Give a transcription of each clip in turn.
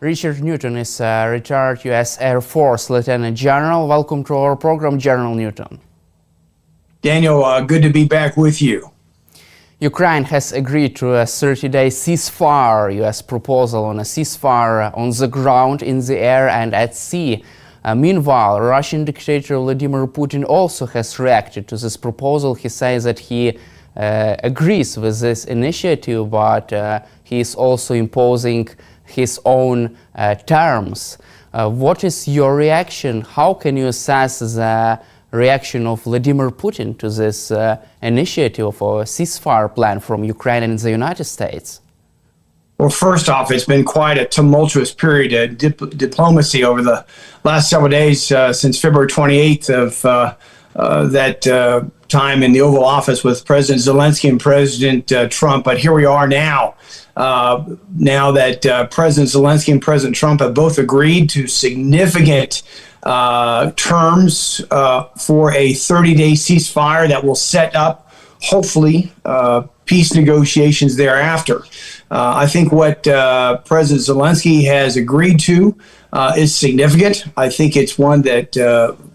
Richard Newton is a retired U.S. Air Force Lieutenant General. Welcome to our program, General Newton. Daniel, good to be back with you. Ukraine has agreed to a 30-day ceasefire, U.S. proposal on a ceasefire on the ground, in the air and at sea. Meanwhile, Russian dictator Vladimir Putin also has reacted to this proposal. He says that he agrees with this initiative, but he is also imposing his own terms. What is your reaction? How can you assess the reaction of Vladimir Putin to this initiative for a ceasefire plan from Ukraine and the United States? Well, first off, it's been quite a tumultuous period of diplomacy over the last several days since February 28th of that time in the Oval Office with President Zelenskyy and President Trump. But here we are now. Now that President Zelenskyy and President Trump have both agreed to significant terms for a 30-day ceasefire that will set up, hopefully, peace negotiations thereafter. I think what President Zelenskyy has agreed to is significant. I think it's one that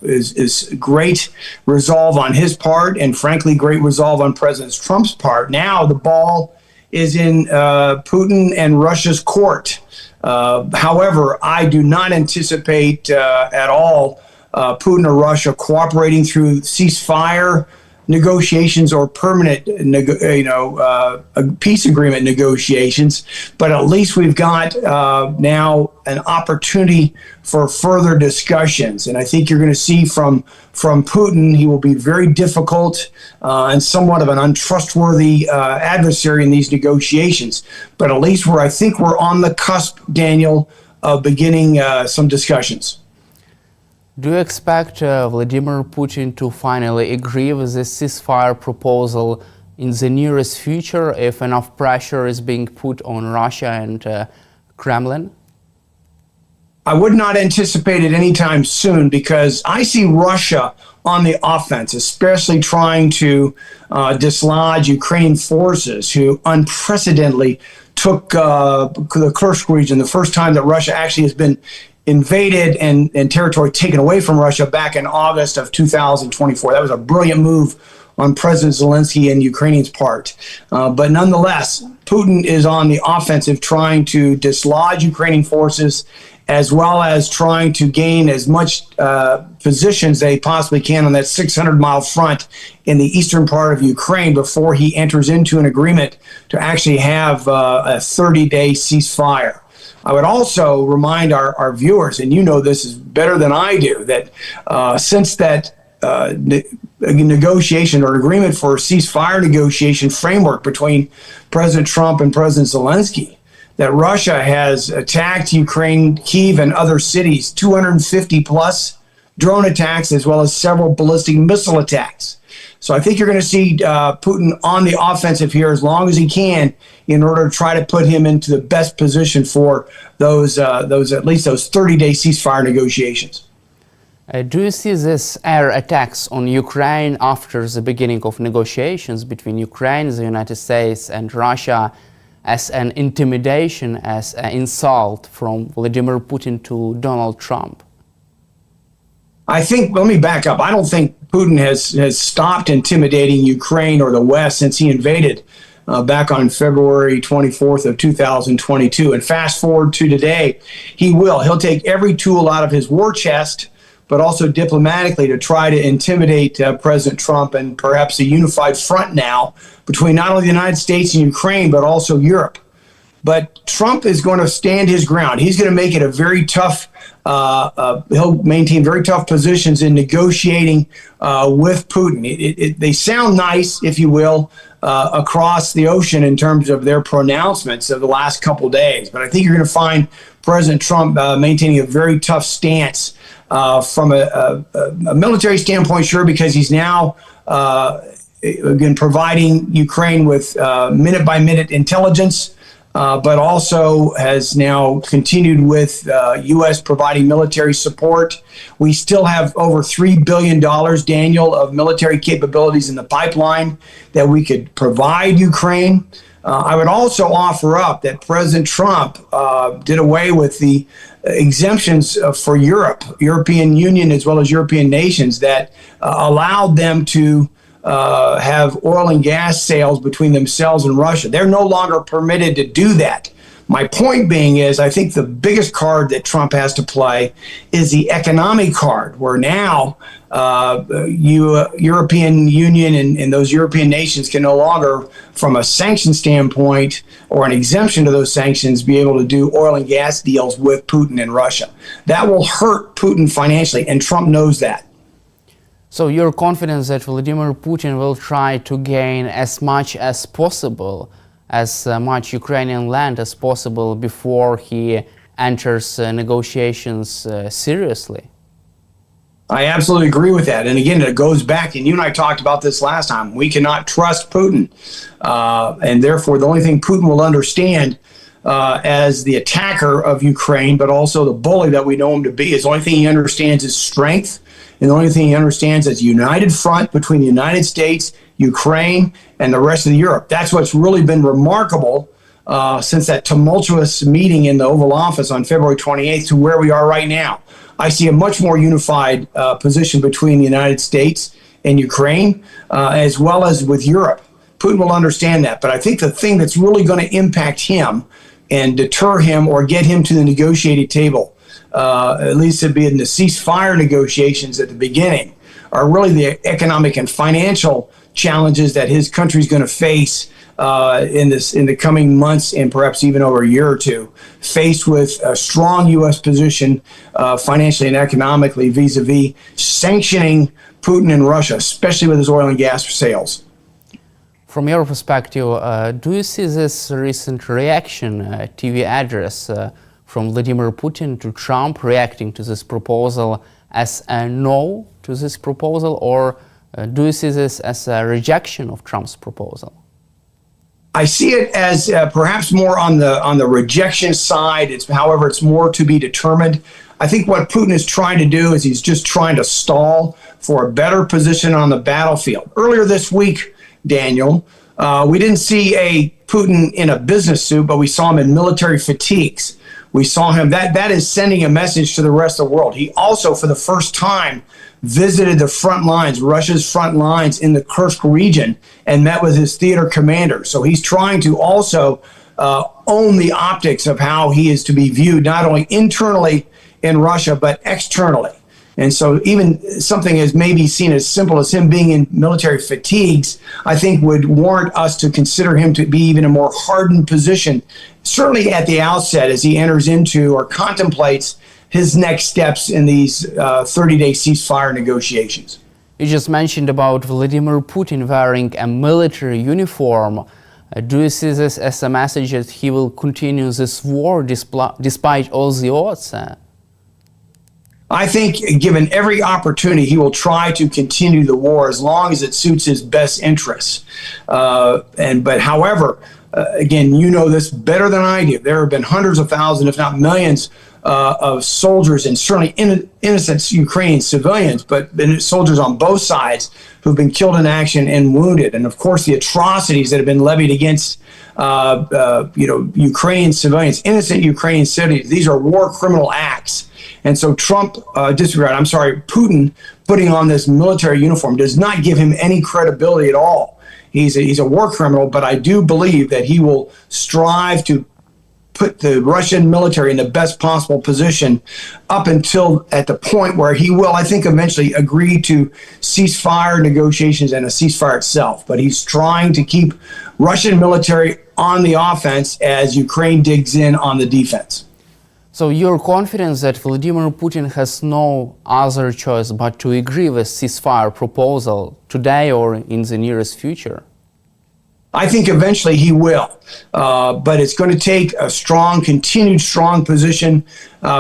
is great resolve on his part, and frankly, great resolve on President Trump's part. Now the ball is in Putin and Russia's court. However, I do not anticipate at all Putin or Russia cooperating through ceasefire negotiations or permanent, peace agreement negotiations. But at least we've got now an opportunity for further discussions. And I think you're going to see from Putin, he will be very difficult and somewhat of an untrustworthy adversary in these negotiations. But at least I think we're on the cusp, Daniel, of beginning some discussions. Do you expect Vladimir Putin to finally agree with this ceasefire proposal in the nearest future if enough pressure is being put on Russia and Kremlin? I would not anticipate it anytime soon because I see Russia on the offense, especially trying to dislodge Ukrainian forces who unprecedentedly took the Kursk region, the first time that Russia actually has been invaded and territory taken away from Russia back in August of 2024. That was a brilliant move on President Zelenskyy and Ukrainians' part. But nonetheless, Putin is on the offensive trying to dislodge Ukrainian forces as well as trying to gain as much positions they possibly can on that 600-mile front in the eastern part of Ukraine before he enters into an agreement to actually have a 30-day ceasefire. I would also remind our viewers, and you know this is better than I do, that since that negotiation or agreement for a ceasefire negotiation framework between President Trump and President Zelenskyy, that Russia has attacked Ukraine, Kyiv, and other cities, 250 plus drone attacks, as well as several ballistic missile attacks. So I think you're going to see Putin on the offensive here as long as he can in order to try to put him into the best position for those at least those 30-day ceasefire negotiations. Do you see this air attacks on Ukraine after the beginning of negotiations between Ukraine, the United States, and Russia as an intimidation, as an insult from Vladimir Putin to Donald Trump? I think, let me back up. I don't think Putin has stopped intimidating Ukraine or the West since he invaded back on February 24th of 2022. And fast forward to today, he'll take every tool out of his war chest, but also diplomatically to try to intimidate President Trump and perhaps a unified front now between not only the United States and Ukraine, but also Europe. But Trump is going to stand his ground. He's going to make it a very tough, he'll maintain very tough positions in negotiating with Putin. They sound nice, if you will, across the ocean in terms of their pronouncements of the last couple of days. But I think you're going to find President Trump maintaining a very tough stance from a military standpoint, sure, because he's now again providing Ukraine with minute-by-minute intelligence, but also has now continued with U.S. providing military support. We still have over $3 billion, Daniel, of military capabilities in the pipeline that we could provide Ukraine. I would also offer up that President Trump did away with the exemptions for European Union, as well as European nations that allowed them to have oil and gas sales between themselves and Russia. They're no longer permitted to do that. My point being is, I think the biggest card that Trump has to play is the economic card, where now European Union and those European nations can no longer, from a sanction standpoint or an exemption to those sanctions, be able to do oil and gas deals with Putin and Russia. That will hurt Putin financially, and Trump knows that. So you're confident that Vladimir Putin will try to gain as much as possible, as much Ukrainian land as possible before he enters negotiations seriously? I absolutely agree with that. And again, it goes back, and you and I talked about this last time. We cannot trust Putin. And therefore, the only thing Putin will understand as the attacker of Ukraine, but also the bully that we know him to be, is the only thing he understands is strength. And the only thing he understands is a united front between the United States, Ukraine, and the rest of Europe. That's what's really been remarkable since that tumultuous meeting in the Oval Office on February 28th to where we are right now. I see a much more unified position between the United States and Ukraine, as well as with Europe. Putin will understand that. But I think the thing that's really going to impact him and deter him or get him to the negotiating table, at least it'd be in the ceasefire negotiations at the beginning, are really the economic and financial challenges that his country is going to face in the coming months, and perhaps even over a year or two, faced with a strong U.S. position financially and economically vis-a-vis sanctioning Putin and Russia, especially with his oil and gas sales. From your perspective, do you see this recent reaction, TV address from Vladimir Putin to Trump reacting to this proposal as a no to this proposal, or do you see this as a rejection of Trump's proposal? I see it as perhaps more on the rejection side. However, it's more to be determined. I think what Putin is trying to do is he's just trying to stall for a better position on the battlefield. Earlier this week, Daniel, we didn't see a Putin in a business suit, but we saw him in military fatigues. We saw him. That is sending a message to the rest of the world. He also, for the first time, visited the front lines, Russia's front lines in the Kursk region, and met with his theater commander. So he's trying to also own the optics of how he is to be viewed, not only internally in Russia, but externally. And so even something as maybe seen as simple as him being in military fatigues, I think would warrant us to consider him to be even a more hardened position, certainly at the outset as he enters into or contemplates his next steps in these 30-day ceasefire negotiations. You just mentioned about Vladimir Putin wearing a military uniform. Do you see this as a message that he will continue this war despite all the odds? I think, given every opportunity, he will try to continue the war as long as it suits his best interests. But however, again, you know this better than I do. There have been hundreds of thousands, if not millions, of soldiers, and certainly innocent Ukrainian civilians, but soldiers on both sides who've been killed in action and wounded. And of course, the atrocities that have been levied against Ukrainian civilians, innocent Ukrainian citizens. These are war criminal acts. And so Putin putting on this military uniform does not give him any credibility at all. He's a war criminal, but I do believe that he will strive to put the Russian military in the best possible position up until at the point where he will, I think, eventually agree to ceasefire negotiations and a ceasefire itself. But he's trying to keep Russian military on the offense as Ukraine digs in on the defense. So you're confident that Vladimir Putin has no other choice but to agree with ceasefire proposal today or in the nearest future? I think eventually he will, but it's going to take a continued strong position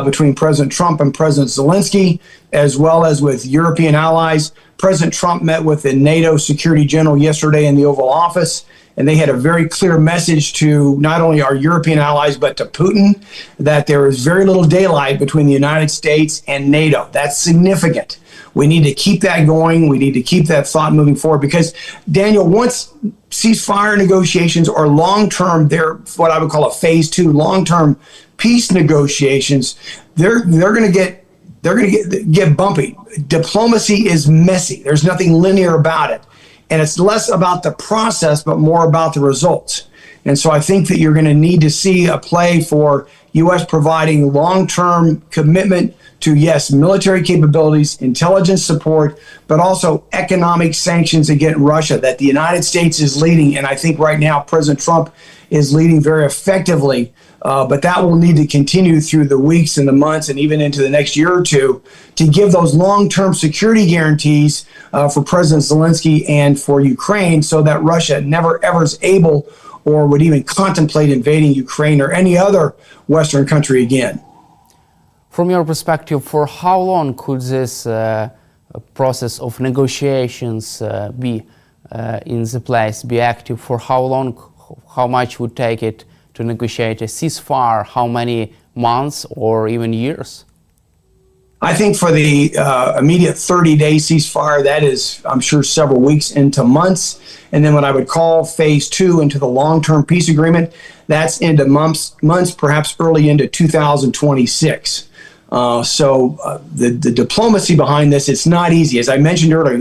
between President Trump and President Zelenskyy, as well as with European allies. President Trump met with the NATO Secretary General yesterday in the Oval Office, and they had a very clear message to not only our European allies, but to Putin, that there is very little daylight between the United States and NATO. That's significant. We need to keep that going. We need to keep that thought moving forward because, Daniel, once ceasefire negotiations or long-term, they're what I would call a phase two, long-term peace negotiations, they're going to get bumpy. Diplomacy is messy. There's nothing linear about it. And it's less about the process, but more about the results. And so I think that you're going to need to see a play for U.S. providing long-term commitment to, yes, military capabilities, intelligence support, but also economic sanctions against Russia that the United States is leading. And I think right now President Trump is leading very effectively. But that will need to continue through the weeks and the months and even into the next year or two to give those long-term security guarantees for President Zelenskyy and for Ukraine so that Russia never ever is able or would even contemplate invading Ukraine or any other Western country again. From your perspective, for how long could this process of negotiations be in the place, be active? For how long, how much would take it to negotiate a ceasefire? How many months or even years? I think for the immediate 30-day ceasefire, that is, I'm sure, several weeks into months. And then what I would call phase two into the long-term peace agreement, that's into months, perhaps early into 2026. The diplomacy behind this, it's not easy. As I mentioned earlier,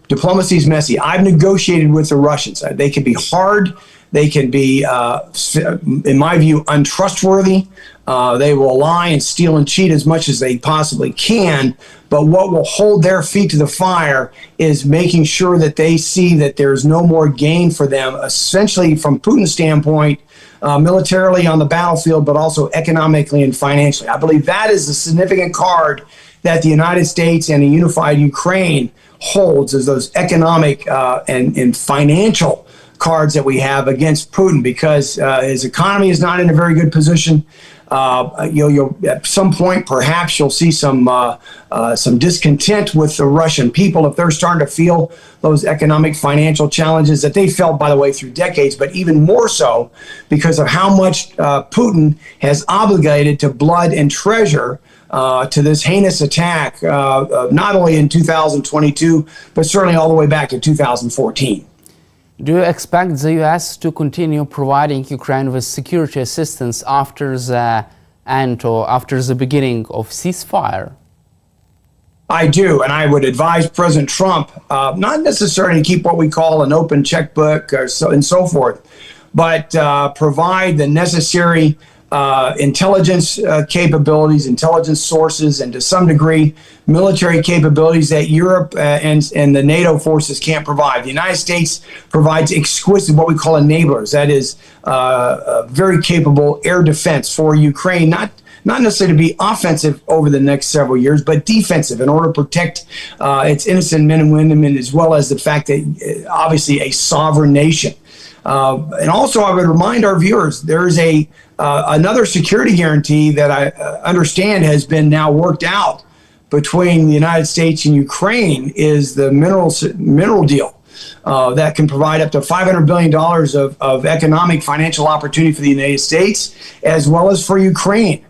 diplomacy is messy. I've negotiated with the Russians. They can be hard. They can be, in my view, untrustworthy. They will lie and steal and cheat as much as they possibly can. But what will hold their feet to the fire is making sure that they see that there's no more gain for them, essentially from Putin's standpoint, militarily on the battlefield, but also economically and financially. I believe that is a significant card that the United States and a unified Ukraine holds as those economic and financial cards that we have against Putin because his economy is not in a very good position. You'll at some point, perhaps you'll see some discontent with the Russian people if they're starting to feel those economic financial challenges that they felt, by the way, through decades, but even more so because of how much Putin has obligated to blood and treasure to this heinous attack, not only in 2022, but certainly all the way back to 2014. Do you expect the U.S. to continue providing Ukraine with security assistance after the end or after the beginning of ceasefire? I do, and I would advise President Trump not necessarily to keep what we call an open checkbook and so forth, but provide the necessary intelligence capabilities, intelligence sources, and to some degree military capabilities that Europe and the NATO forces can't provide. The United States provides exquisite, what we call enablers. That is very capable air defense for Ukraine, not necessarily to be offensive over the next several years, but defensive in order to protect its innocent men and women, as well as the fact that obviously a sovereign nation. And also, I would remind our viewers, there is another security guarantee that I understand has been now worked out between the United States and Ukraine is the mineral deal that can provide up to $500 billion of economic financial opportunity for the United States as well as for Ukraine.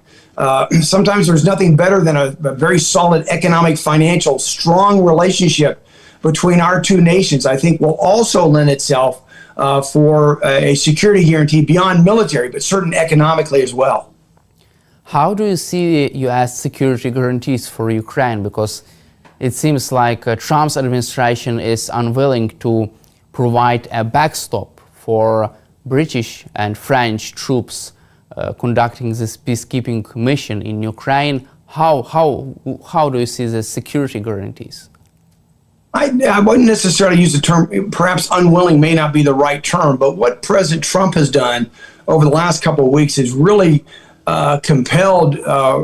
Sometimes there's nothing better than a very solid economic, financial, strong relationship between our two nations. I think will also lend itself for a security guarantee beyond military, but certain economically as well. How do you see U.S. security guarantees for Ukraine? Because it seems like Trump's administration is unwilling to provide a backstop for British and French troops conducting this peacekeeping mission in Ukraine. How do you see the security guarantees? I wouldn't necessarily use the term, perhaps unwilling may not be the right term, but what President Trump has done over the last couple of weeks is really compelled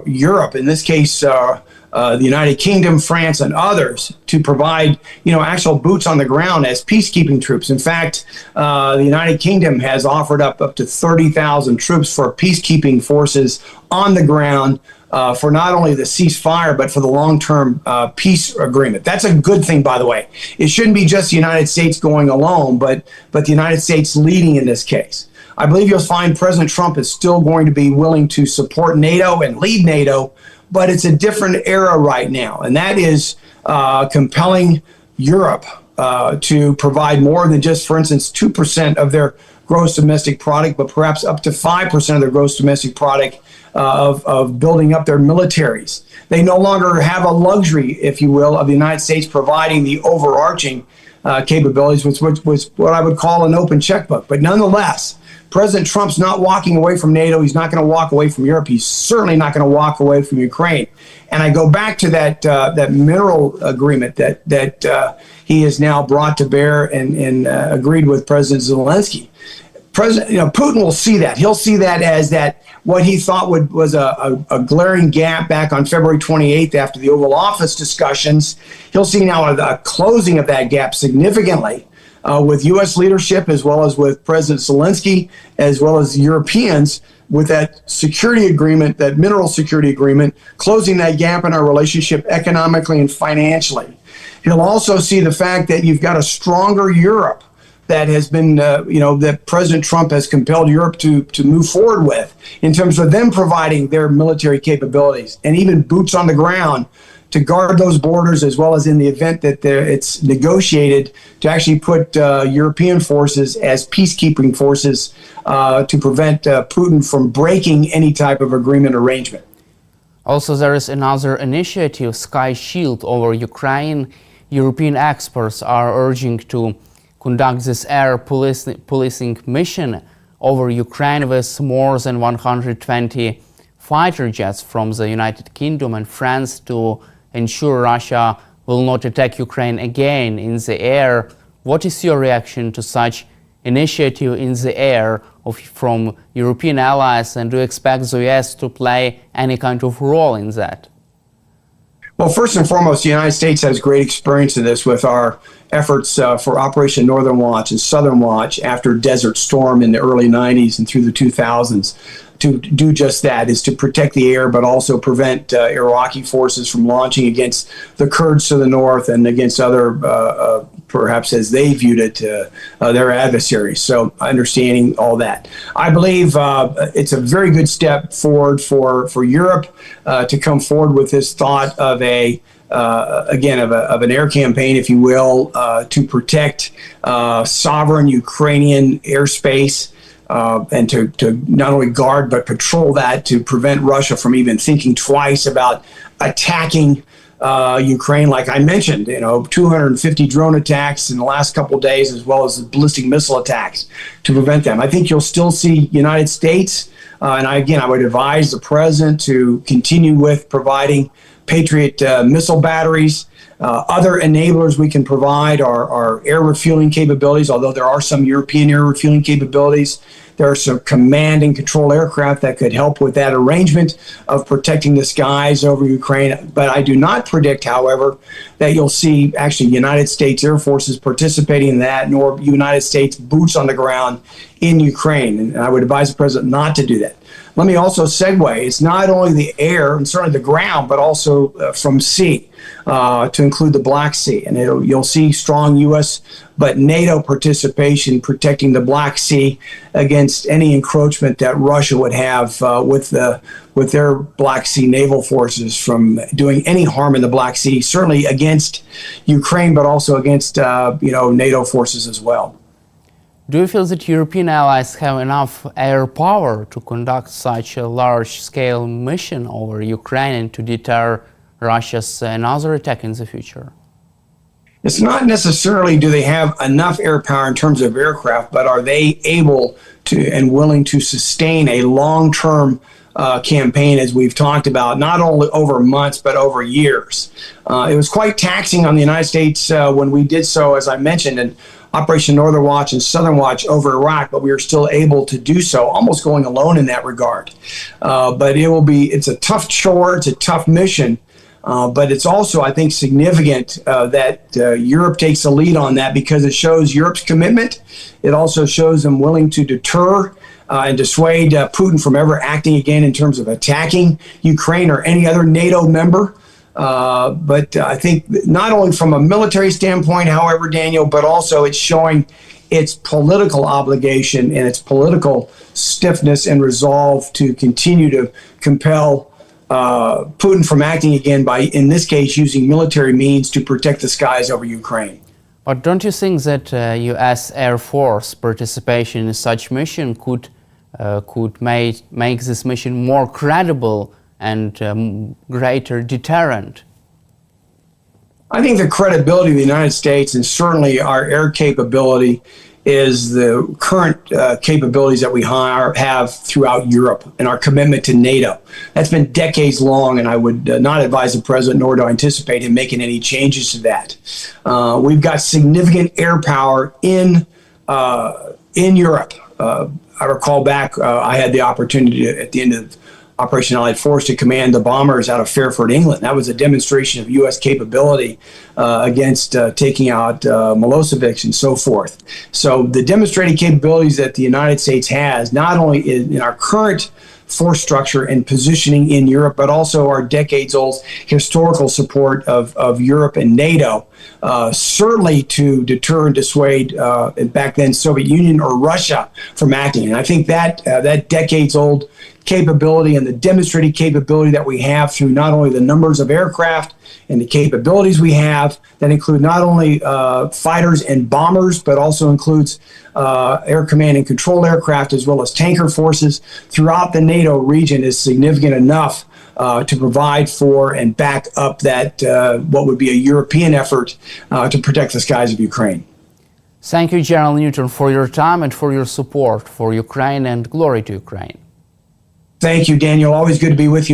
Europe, in this case, the United Kingdom, France, and others, to provide, actual boots on the ground as peacekeeping troops. In fact, the United Kingdom has offered up to 30,000 troops for peacekeeping forces on the ground for not only the ceasefire, but for the long-term peace agreement. That's a good thing, by the way. It shouldn't be just the United States going alone, but the United States leading in this case. I believe you'll find President Trump is still going to be willing to support NATO and lead NATO, but it's a different era right now, and that is compelling Europe to provide more than just, for instance, 2% of their gross domestic product, but perhaps up to 5% of their gross domestic product of building up their militaries. They no longer have a luxury, if you will, of the United States providing the overarching capabilities, which was what I would call an open checkbook. But nonetheless, President Trump's not walking away from NATO. He's not going to walk away from Europe. He's certainly not going to walk away from Ukraine. And I go back to that mineral agreement that he has now brought to bear and agreed with President Zelenskyy. Putin will see that. He'll see that as what he thought was a glaring gap back on February 28th after the Oval Office discussions. He'll see now a closing of that gap significantly. With U.S. leadership, as well as with President Zelenskyy, as well as Europeans, with that security agreement, that mineral security agreement, closing that gap in our relationship economically and financially. He'll also see the fact that you've got a stronger Europe that has been, that President Trump has compelled Europe to move forward with in terms of them providing their military capabilities and even boots on the ground to guard those borders, as well as in the event that it's negotiated to actually put European forces as peacekeeping forces to prevent Putin from breaking any type of agreement arrangement. Also, there is another initiative, Sky Shield, over Ukraine. European experts are urging to conduct this air policing mission over Ukraine with more than 120 fighter jets from the United Kingdom and France to ensure Russia will not attack Ukraine again in the air. What is your reaction to such initiative in the air from European allies, and do you expect the US to play any kind of role in that? Well, first and foremost, the United States has great experience in this with our efforts for Operation Northern Watch and Southern Watch after Desert Storm in the early 90s and through the 2000s. To do just that is to protect the air, but also prevent Iraqi forces from launching against the Kurds to the north and against other, perhaps as they viewed it, their adversaries. So understanding all that. I believe it's a very good step forward for Europe to come forward with this thought of of an air campaign, if you will, to protect sovereign Ukrainian airspace. And to not only guard but patrol that to prevent Russia from even thinking twice about attacking Ukraine. Like I mentioned, 250 drone attacks in the last couple of days, as well as ballistic missile attacks to prevent them. I think you'll still see United States, and I would advise the president to continue with providing Patriot missile batteries. Other enablers we can provide are air refueling capabilities, although there are some European air refueling capabilities. There are some command and control aircraft that could help with that arrangement of protecting the skies over Ukraine. But I do not predict, however, that you'll see actually United States Air Forces participating in that, nor United States boots on the ground in Ukraine. And I would advise the president not to do that. Let me also segue. It's not only the air and certainly the ground, but also from sea, to include the Black Sea. And you'll see strong U.S. but NATO participation protecting the Black Sea against any encroachment that Russia would have with their Black Sea naval forces from doing any harm in the Black Sea, certainly against Ukraine, but also against NATO forces as well. Do you feel that European allies have enough air power to conduct such a large-scale mission over Ukraine and to deter Russia's another attack in the future? It's not necessarily do they have enough air power in terms of aircraft, but are they able to and willing to sustain a long-term campaign, as we've talked about, not only over months, but over years. It was quite taxing on the United States when we did so, as I mentioned, in Operation Northern Watch and Southern Watch over Iraq, but we are still able to do so, almost going alone in that regard. But it's a tough chore, it's a tough mission. But it's also, I think, significant that Europe takes the lead on that because it shows Europe's commitment. It also shows them willing to deter and dissuade Putin from ever acting again in terms of attacking Ukraine or any other NATO member. But I think not only from a military standpoint, however, Daniel, but also it's showing its political obligation and its political stiffness and resolve to continue to compel Putin from acting again by, in this case, using military means to protect the skies over Ukraine. But don't you think that U.S. Air Force participation in such mission could make this mission more credible and greater deterrent? I think the credibility of the United States and certainly our air capability is the current capabilities that we have throughout Europe and our commitment to NATO. That's been decades long, and I would not advise the president, nor do I anticipate him making any changes to that. We've got significant air power in Europe. I recall back, I had the opportunity at the end of Operation Allied Force to command the bombers out of Fairford, England. That was a demonstration of U.S. capability against taking out Milosevic and so forth. So the demonstrated capabilities that the United States has, not only in our current force structure and positioning in Europe, but also our decades-old historical support of Europe and NATO, certainly to deter and dissuade back then Soviet Union or Russia from acting. And I think that that decades-old capability and the demonstrated capability that we have through not only the numbers of aircraft and the capabilities we have that include not only fighters and bombers, but also includes air command and control aircraft as well as tanker forces throughout the NATO region is significant enough to provide for and back up that what would be a European effort to protect the skies of Ukraine. Thank you, General Newton, for your time and for your support for Ukraine, and glory to Ukraine. Thank you, Daniel. Always good to be with you.